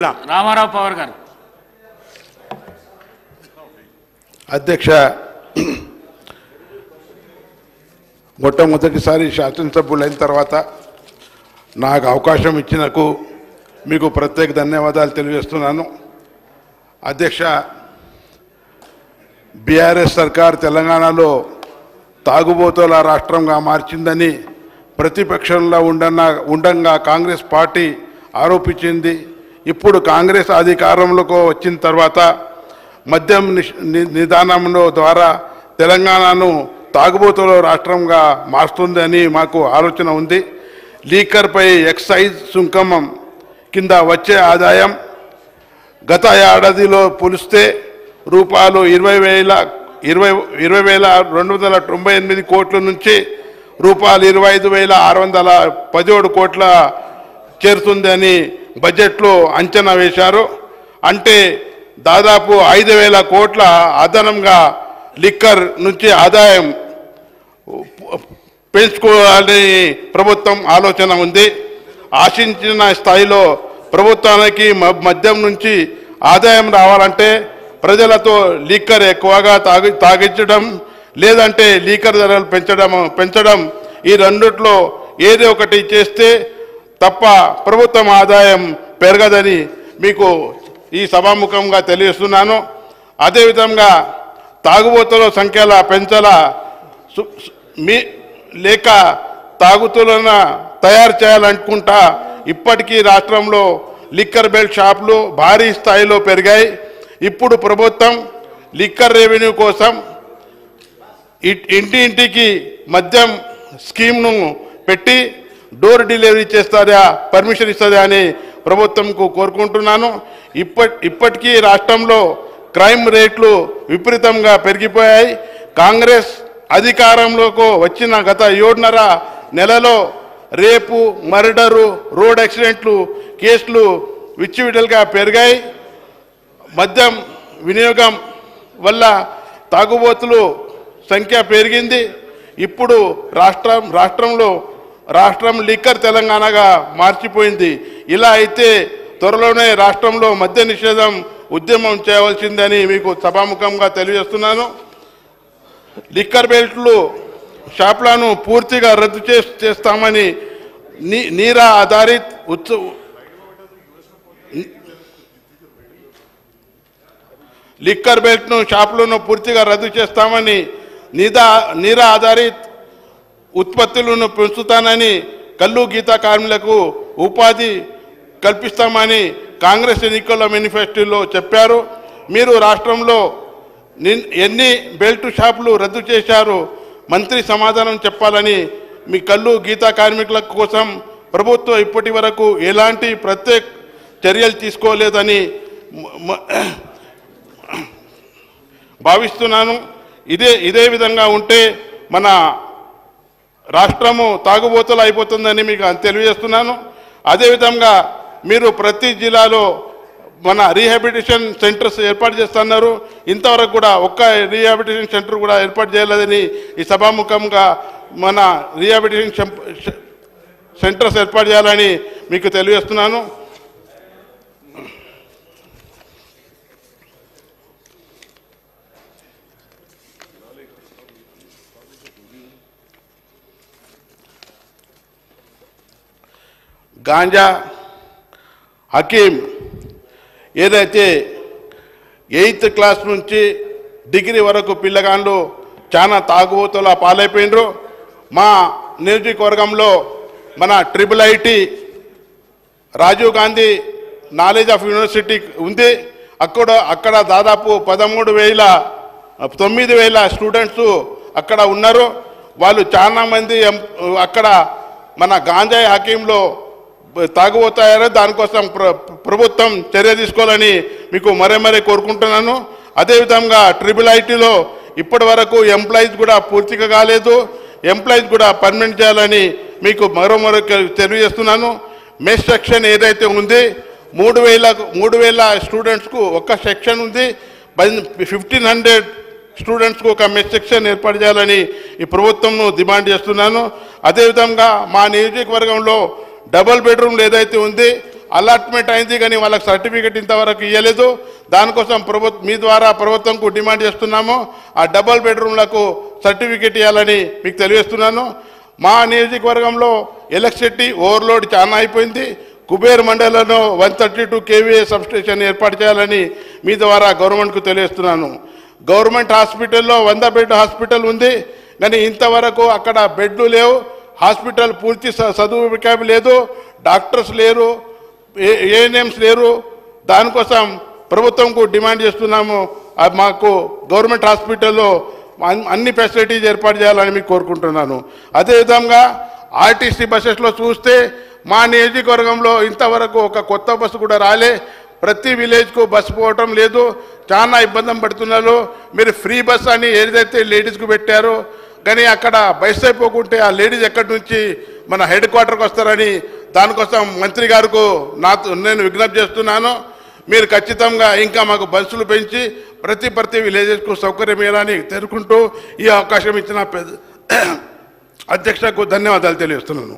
Ramarao power గారు. అధ్యక్ష, మొట్టమొదటిసారి శాసనసభ్యులైన తర్వాత నాకు అవకాశం ఇచ్చినందుకు మీకు ప్రత్యేక ధన్యవాదాలు తెలియజేస్తున్నాను. అధ్యక్ష, బీఆర్ఎస్ సర్కార్ తెలంగాణలో తాగుబోతుల రాష్ట్రంగా మార్చిందని ప్రతిపక్షంలో ఉండంగా కాంగ్రెస్ పార్టీ ఆరోపించింది. ఇప్పుడు కాంగ్రెస్ అధికారంలోకి వచ్చిన తర్వాత మద్యం నిదానంలో ద్వారా తెలంగాణను తాగుబోతుల రాష్ట్రంగా మారుస్తుందని మాకు ఆలోచన ఉంది. లీకర్పై ఎక్సైజ్ సుంకం కింద వచ్చే ఆదాయం గత ఏడాదిలో పోలిస్తే రూపాయలు 20,298 కోట్ల నుంచి రూపాయలు 25,617 కోట్ల చేరుతుందని బడ్జెట్లో అంచనా వేశారు. అంటే దాదాపు 5,000 కోట్ల అదనంగా లిక్కర్ నుంచి ఆదాయం పెంచుకోవాలని ప్రభుత్వం ఆలోచన ఉంది. ఆశించిన స్థాయిలో ప్రభుత్వానికి మద్యం నుంచి ఆదాయం రావాలంటే ప్రజలతో లిక్కర్ ఎక్కువగా తాగించడం లేదంటే లిక్కర్ ధరలు పెంచడం ఈ రెండిట్లో ఏదో ఒకటి చేస్తే తప్ప ప్రభుత్వం ఆదాయం పెరగదని మీకు ఈ సభాముఖంగా తెలియజేస్తున్నాను. అదేవిధంగా తాగుబోతుల సంఖ్యల పెంచాల లేక తాగుతులను తయారు చేయాలనుకుంటా ఇప్పటికీ రాష్ట్రంలో లిక్కర్ బెల్ట్ షాపులు భారీ స్థాయిలో పెరిగాయి. ఇప్పుడు ప్రభుత్వం లిక్కర్ రెవెన్యూ కోసం ఇంటింటికి మద్యం స్కీమ్ను పెట్టి డోర్ డెలివరీ చేస్తారా, పర్మిషన్ ఇస్తుందా అని ప్రభుత్వంకు కోరుకుంటున్నాను. ఇప్పటికీ రాష్ట్రంలో క్రైమ్ రేట్లు విపరీతంగా పెరిగిపోయాయి. కాంగ్రెస్ అధికారంలోకి వచ్చిన గత 7.5 నెలలో రేపు, మర్డరు, రోడ్ యాక్సిడెంట్లు కేసులు విచ్చలవిడిగా పెరిగాయి. మద్యం వినియోగం వల్ల తాగుబోతులు సంఖ్య పెరిగింది. ఇప్పుడు రాష్ట్రం లిక్కర్ తెలంగాణగా మార్చిపోయింది. ఇలా అయితే త్వరలోనే రాష్ట్రంలో మద్య నిషేధం ఉద్యమం చేయవలసిందని మీకు సభాముఖంగా తెలియజేస్తున్నాను. లిక్కర్ బెల్ట్లు షాపులను పూర్తిగా రద్దు చేస్తామని నీరా ఆధారిత్ లిక్కర్ బెల్ట్ను షాపులను పూర్తిగా రద్దు చేస్తామని నీరా ఆధారిత్ ఉత్పత్తులను పెంచుతానని కల్లు గీత కార్మికులకు ఉపాధి కల్పిస్తామని కాంగ్రెస్ ఎన్నికల మేనిఫెస్టోలో చెప్పారు. మీరు రాష్ట్రంలో ఎన్ని బెల్ట్ షాపులు రద్దు చేశారు మంత్రి సమాధానం చెప్పాలని మీ కల్లు గీత కార్మికుల కోసం ప్రభుత్వం ఇప్పటి వరకు ఎలాంటి ప్రత్యేక చర్యలు తీసుకోలేదని భావిస్తున్నాను. ఇదే విధంగా ఉంటే మన రాష్ట్రము తాగుబోతులు అయిపోతుందని మీకు తెలియజేస్తున్నాను. అదేవిధంగా మీరు ప్రతి జిల్లాలో మన రీహాబిలిటేషన్ సెంటర్స్ ఏర్పాటు చేస్తున్నారు. ఇంతవరకు కూడా ఒక్క రీహాబిలిటేషన్ సెంటర్ కూడా ఏర్పాటు చేయలేదని ఈ సభాముఖంగా మన రీహాబిలిటేషన్ సెంటర్స్ ఏర్పాటు చేయాలని మీకు తెలియజేస్తున్నాను. గాంజా హకీం ఏదైతే 8th క్లాస్ నుంచి డిగ్రీ వరకు పిల్లగాళ్ళు చాలా తాగుబోతుల పాలైపోయినరు. మా నియోజకవర్గంలో మన IIIT Rajiv Gandhi knowledge of university ఉంది. అక్కడ దాదాపు 9,000 స్టూడెంట్స్ అక్కడ ఉన్నారు. వాళ్ళు చాలామంది అక్కడ మన గాంజా హకీంలో తాగుబోతాయారో దానికోసం ప్రభుత్వం చర్య తీసుకోవాలని మీకు మరీ కోరుకుంటున్నాను. అదేవిధంగా IIITలో ఇప్పటి వరకు ఎంప్లాయీస్ కూడా పూర్తిగా కాలేదు. ఎంప్లాయీస్ కూడా పర్మనెంట్ చేయాలని మీకు మరో తెలియజేస్తున్నాను. మెస్ సెక్షన్ ఏదైతే ఉంది 3,000 స్టూడెంట్స్కు ఒక సెక్షన్ ఉంది. 1,500 స్టూడెంట్స్కు ఒక మెస్ సెక్షన్ ఏర్పాటు చేయాలని ఈ ప్రభుత్వంను డిమాండ్ చేస్తున్నాను. అదేవిధంగా మా నియోజకవర్గంలో డబుల్ బెడ్రూమ్లు ఏదైతే ఉంది అలాట్మెంట్ అయింది కానీ వాళ్ళకి సర్టిఫికెట్ ఇంతవరకు ఇవ్వలేదు. దానికోసం మీ ద్వారా ప్రభుత్వంకు డిమాండ్ చేస్తున్నాము. ఆ డబుల్ బెడ్రూమ్లకు సర్టిఫికెట్ ఇవ్వాలని మీకు తెలియజేస్తున్నాను. మా నియోజకవర్గంలో ఎలక్ట్రిసిటీ ఓవర్లోడ్ చాలా అయిపోయింది. కుబేర్ మండలంలో 132 kVA సబ్స్టేషన్ ఏర్పాటు చేయాలని మీ ద్వారా గవర్నమెంట్కు తెలియజేస్తున్నాను. గవర్నమెంట్ హాస్పిటల్లో 100 బెడ్ హాస్పిటల్ ఉంది కానీ ఇంతవరకు అక్కడ బెడ్లు లేవు. హాస్పిటల్ పూర్తి సదుపాయం లేదు, డాక్టర్స్ లేరు, ఏఎన్ఎంస్ లేరు. దానికోసం ప్రభుత్వంకు డిమాండ్ చేస్తున్నాము. మాకు గవర్నమెంట్ హాస్పిటల్లో అన్ని ఫెసిలిటీస్ ఏర్పాటు చేయాలని మీకు కోరుకుంటున్నాను. అదేవిధంగా ఆర్టీసీ బస్సెస్లో చూస్తే మా నియోజకవర్గంలో ఇంతవరకు ఒక కొత్త బస్సు కూడా రాలే. ప్రతి విలేజ్కు బస్సు పోవటం లేదు, చాలా ఇబ్బంది పడుతున్నారు. మీరు ఫ్రీ బస్ అని ఏదైతే లేడీస్కు పెట్టారో కానీ అక్కడ బస్ అయిపోకుంటే ఆ లేడీస్ ఎక్కడి నుంచి మన హెడ్ క్వార్టర్కి వస్తారని దానికోసం మంత్రి గారికి నేను విజ్ఞప్తి చేస్తున్నాను. మీరు ఖచ్చితంగా ఇంకా మాకు బస్సులు పెంచి ప్రతి విలేజెస్కు సౌకర్యం ఇవ్వాలని తెలుసుకుంటూ ఈ అవకాశం ఇచ్చిన అధ్యక్షకు ధన్యవాదాలు తెలియజేస్తున్నాను.